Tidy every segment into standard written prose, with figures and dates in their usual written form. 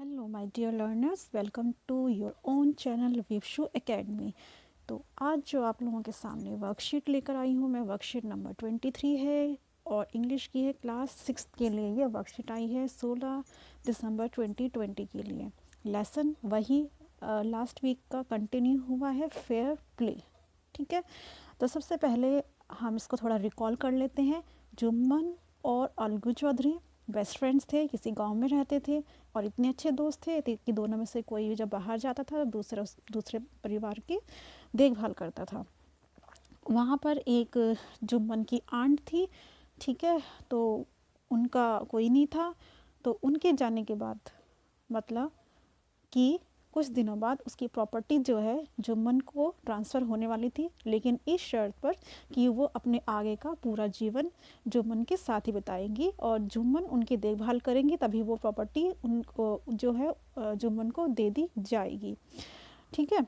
Hello my dear learners, welcome to your own channel Vivshu academy. तो आज जो आप लोगों के सामने वर्कशीट लेकर आई हूँ मैं, वर्कशीट नंबर 23 है और इंग्लिश की है, क्लास 6 के लिए ये वर्कशीट आई है 16 दिसंबर 2020 के लिए। लेसन वही लास्ट वीक का कंटिन्यू हुआ है, फेयर प्ले। ठीक है, तो सबसे पहले हम इसको थोड़ा रिकॉल कर लेते हैं। जुम्मन और अलगू चौधरी बेस्ट फ्रेंड्स थे, किसी गांव में रहते थे और इतने अच्छे दोस्त थे कि दोनों में से कोई जब बाहर जाता था तो दूसरे परिवार की देखभाल करता था। वहाँ पर एक जुम्मन की आंट थी, ठीक है, तो उनका कोई नहीं था। तो उनके जाने के बाद मतलब कि कुछ दिनों बाद उसकी प्रॉपर्टी जो है जुम्मन को ट्रांसफ़र होने वाली थी, लेकिन इस शर्त पर कि वो अपने आगे का पूरा जीवन जुम्मन के साथ ही बिताएंगी और जुम्मन उनकी देखभाल करेंगी, तभी वो प्रॉपर्टी उनको जो है जुम्मन को दे दी जाएगी। ठीक है,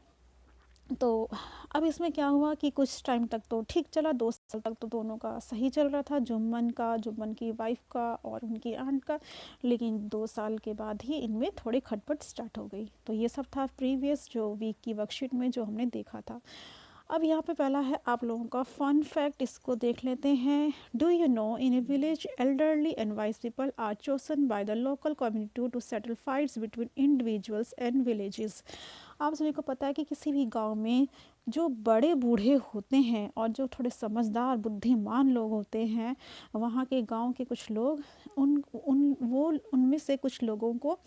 तो अब इसमें क्या हुआ कि कुछ टाइम तक तो ठीक चला, 2 साल तक तो दोनों का सही चल रहा था, जुम्मन की वाइफ का और उनकी आंट का। लेकिन 2 साल के बाद ही इनमें थोड़ी खटपट स्टार्ट हो गई। तो ये सब था प्रीवियस जो वीक की वर्कशीट में जो हमने देखा था। अब यहाँ पे पहला है आप लोगों का फन फैक्ट, इसको देख लेते हैं। Do you know in a village elderly and wise people are chosen by the local community to settle fights between individuals and villages. आप सभी को पता है कि किसी भी गांव में जो बड़े बूढ़े होते हैं और जो थोड़े समझदार बुद्धिमान लोग होते हैं, वहाँ के गांव के कुछ लोग उनमें से कुछ लोगों को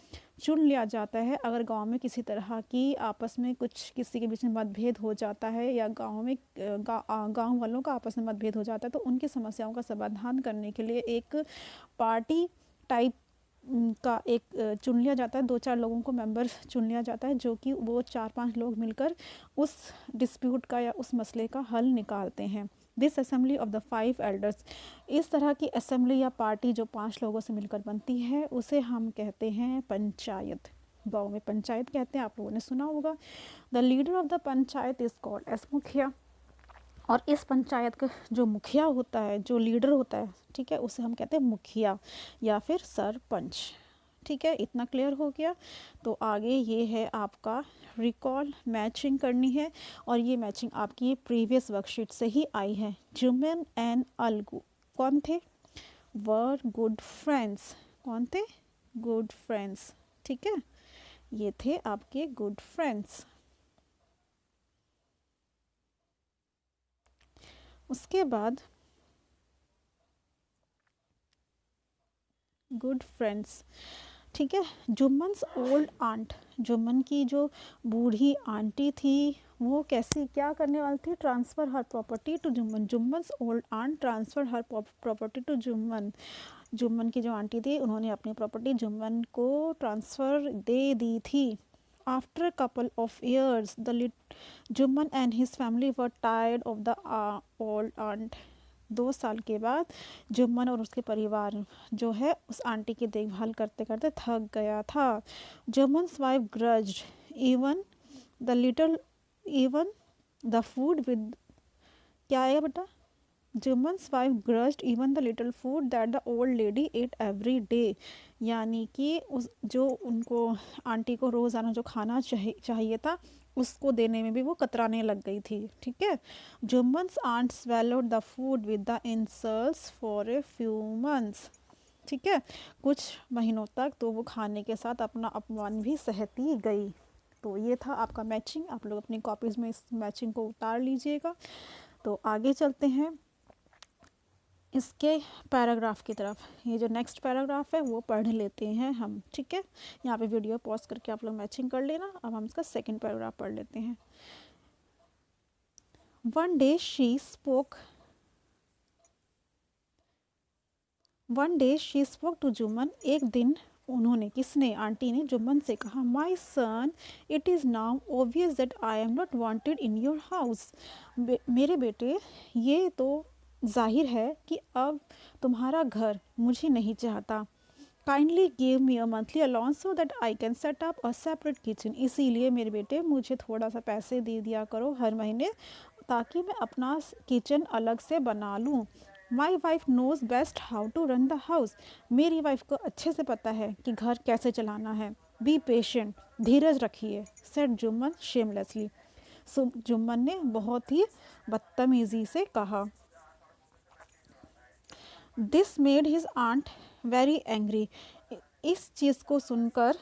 चुन लिया जाता है। अगर गांव में किसी तरह की आपस में कुछ किसी के बीच में मतभेद हो जाता है या गांव वालों का आपस में मतभेद हो जाता है, तो उनकी समस्याओं का समाधान करने के लिए एक पार्टी टाइप का एक चुन लिया जाता है। 2-4 लोगों को मेंबर चुन लिया जाता है, जो कि वो 4-5 लोग मिलकर उस डिस्प्यूट का या उस मसले का हल निकालते हैं। This assembly of the 5 elders, इस तरह की असेंबली या पार्टी जो 5 लोगों से मिलकर बनती है उसे हम कहते हैं पंचायत। गाँव में पंचायत कहते हैं, आप लोगों ने सुना होगा। The leader of the panchayat is called as mukhiya. और इस पंचायत का जो मुखिया होता है, जो लीडर होता है, ठीक है, उसे हम कहते हैं मुखिया या फिर सरपंच। ठीक है, इतना क्लियर हो गया। तो आगे ये है आपका रिकॉल, मैचिंग करनी है और ये मैचिंग आपकी प्रीवियस वर्कशीट से ही आई है। जुम्मन एंड अलगू कौन थे? Were good friends. कौन थे? Good friends. ठीक है, ये थे आपके गुड फ्रेंड्स। उसके बाद गुड फ्रेंड्स, ठीक है। जुम्मन्स ओल्ड आंट, जुम्मन की जो बूढ़ी आंटी थी वो कैसी क्या करने वाली थी? Transfer her property to Jumman. Jumman's old aunt transfer her property to Jumman. Jumman की जो आंटी थी उन्होंने अपनी प्रॉपर्टी जुम्मन को ट्रांसफ़र दे दी थी। After couple of years the Jumman and his family were tired of the old aunt. 2 साल के बाद जुम्मन और उसके परिवार जो है उस आंटी की देखभाल करते करते थक गया था। Jumman's wife grudged even the little even the food with, क्या आएगा बेटा? Jumman's wife grudged even the little food that the old lady ate every day. यानी कि उस जो उनको आंटी को रोज़ाना जो खाना चाहिए था उसको देने में भी वो कतराने लग गई थी। ठीक है, Jumman's aunt swallowed the food with the insults for a few months. ठीक है, कुछ महीनों तक तो वो खाने के साथ अपना अपमान भी सहती गई। तो ये था आपका मैचिंग, आप लोग अपनी कॉपीज़ में इस मैचिंग को उतार लीजिएगा। तो आगे चलते हैं इसके पैराग्राफ की तरफ। ये जो नेक्स्ट पैराग्राफ है वो पढ़ लेते हैं हम। ठीक है, यहाँ पे वीडियो पॉज करके आप लोग मैचिंग कर लेना। अब हम इसका सेकंड पैराग्राफ पढ़ लेते हैं। One day she spoke to Jumman. एक दिन उन्होंने, किसने? आंटी ने जुम्मन से कहा, my son it is now obvious that I am not wanted in your house. मेरे बेटे, ये तो जाहिर है कि अब तुम्हारा घर मुझे नहीं चाहता। Kindly give me a monthly allowance so that I can set up a separate kitchen. इसीलिए मेरे बेटे मुझे थोड़ा सा पैसे दे दिया करो हर महीने, ताकि मैं अपना किचन अलग से बना लूँ। My wife knows best how to run the house. मेरी वाइफ को अच्छे से पता है कि घर कैसे चलाना है। बी पेशेंट, धीरज रखिए, सेड जुम्मन शेमलेसली। जुम्मन ने बहुत ही बदतमीजी से कहा। This made his aunt very angry. इस चीज़ को सुनकर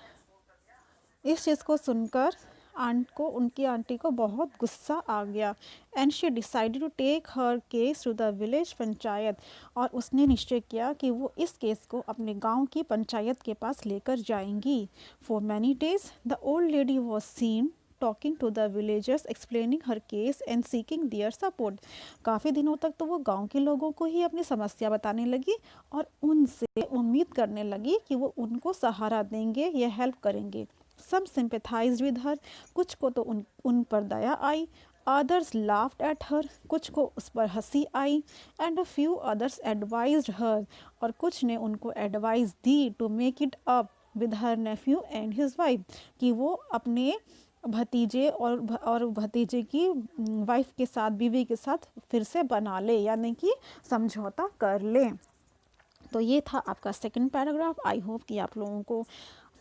आंट को, उनकी आंटी को बहुत गुस्सा आ गया। And she decided to take her case to the village panchayat. और उसने निश्चय किया कि वो इस केस को अपने गांव की पंचायत के पास लेकर जाएंगी। For many days the old lady was seen talking to the villagers, explaining her case and seeking their support. काफ़ी दिनों तक तो वो गांव के लोगों को ही अपनी समस्या बताने लगी और उनसे उम्मीद करने लगी कि वो उनको सहारा देंगे या हेल्प करेंगे। सम सिंपैथाइज्ड विद हर, कुछ को तो उन पर दया आई। अदर्स लाफ्ड एट हर, कुछ को उस पर हंसी आई। And a few others advised her, और कुछ ने उनको एडवाइस दी to make it up with her nephew and his wife, कि वो अपने भतीजे और भतीजे की वाइफ के साथ, बीवी के साथ फिर से बना ले, यानी कि समझौता कर ले। तो ये था आपका सेकंड पैराग्राफ। आई होप कि आप लोगों को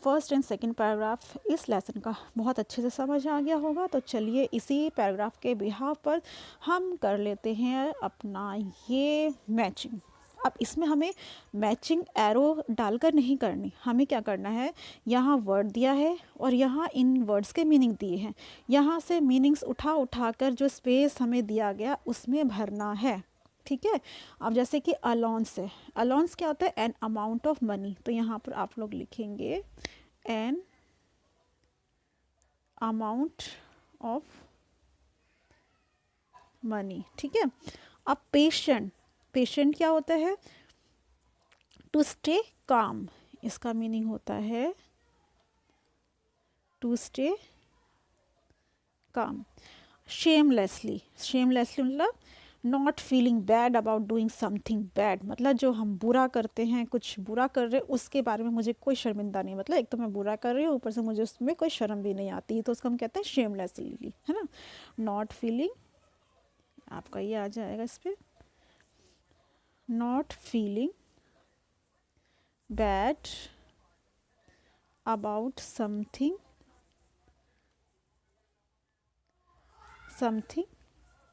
फर्स्ट एंड सेकंड पैराग्राफ इस लेसन का बहुत अच्छे से समझ आ गया होगा। तो चलिए इसी पैराग्राफ के बिहाफ पर हम कर लेते हैं अपना ये मैचिंग। अब इसमें हमें मैचिंग एरो डालकर नहीं करनी, हमें क्या करना है, यहाँ वर्ड दिया है और यहाँ इन वर्ड्स के मीनिंग दिए हैं, यहाँ से मीनिंग्स उठा कर जो स्पेस हमें दिया गया उसमें भरना है। ठीक है। अब जैसे कि अलाउंस है, अलाउंस क्या होता है, एन अमाउंट ऑफ मनी। तो यहाँ पर आप लोग लिखेंगे एन अमाउंट ऑफ मनी। ठीक है। अब पेशेंट, पेशेंट क्या होता है, टू स्टे काम, इसका मीनिंग होता है to stay calm. Shamelessly, shamelessly मतलब not feeling bad about doing something bad, मतलब जो हम बुरा करते हैं, कुछ बुरा कर रहे हैं उसके बारे में मुझे कोई शर्मिंदा नहीं, मतलब एक तो मैं बुरा कर रही हूँ ऊपर से मुझे उसमें कोई शर्म भी नहीं आती, तो उसको हम कहते हैं शेमलेसली, है ना। नॉट फीलिंग, आपका ये आ जाएगा इस पर, not feeling bad about something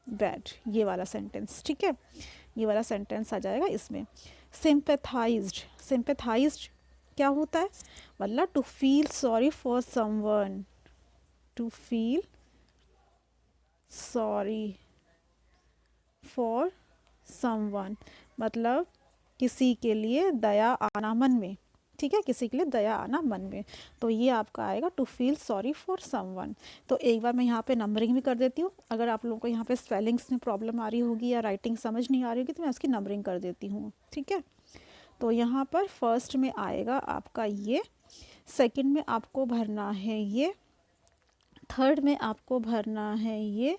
bad, ये वाला सेंटेंस। ठीक है, ये वाला सेंटेंस आ जाएगा इसमें। सिंपैथाइज्ड, सिंपैथाइज्ड क्या होता है, मतलब to feel sorry for someone, to feel sorry for someone, मतलब किसी के लिए दया आना मन में। ठीक है, किसी के लिए दया आना मन में, तो ये आपका आएगा to feel sorry for someone. तो एक बार मैं यहाँ पे नंबरिंग भी कर देती हूँ, अगर आप लोगों को यहाँ पे स्पेलिंग्स में प्रॉब्लम आ रही होगी या राइटिंग समझ नहीं आ रही होगी तो मैं उसकी नंबरिंग कर देती हूँ। ठीक है, तो यहाँ पर फर्स्ट में आएगा आपका ये, सेकंड में आपको भरना है ये, थर्ड में आपको भरना है ये,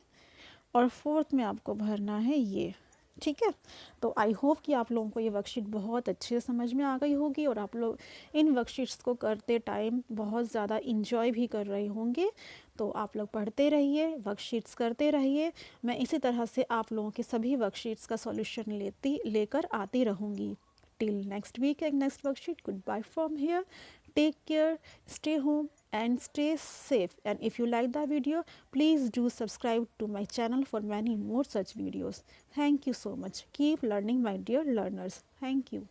और फोर्थ में आपको भरना है ये। ठीक है, तो आई होप कि आप लोगों को ये वर्कशीट बहुत अच्छे से समझ में आ गई होगी और आप लोग इन वर्कशीट्स को करते टाइम बहुत ज़्यादा इंजॉय भी कर रहे होंगे। तो आप लोग पढ़ते रहिए, वर्कशीट्स करते रहिए, मैं इसी तरह से आप लोगों के सभी वर्कशीट्स का सॉल्यूशन लेकर आती रहूँगी। Till next week and next worksheet, goodbye from here, take care, stay home and stay safe, and if you like the video please do subscribe to my channel for many more such videos. Thank you so much. Keep learning my dear learners. Thank you.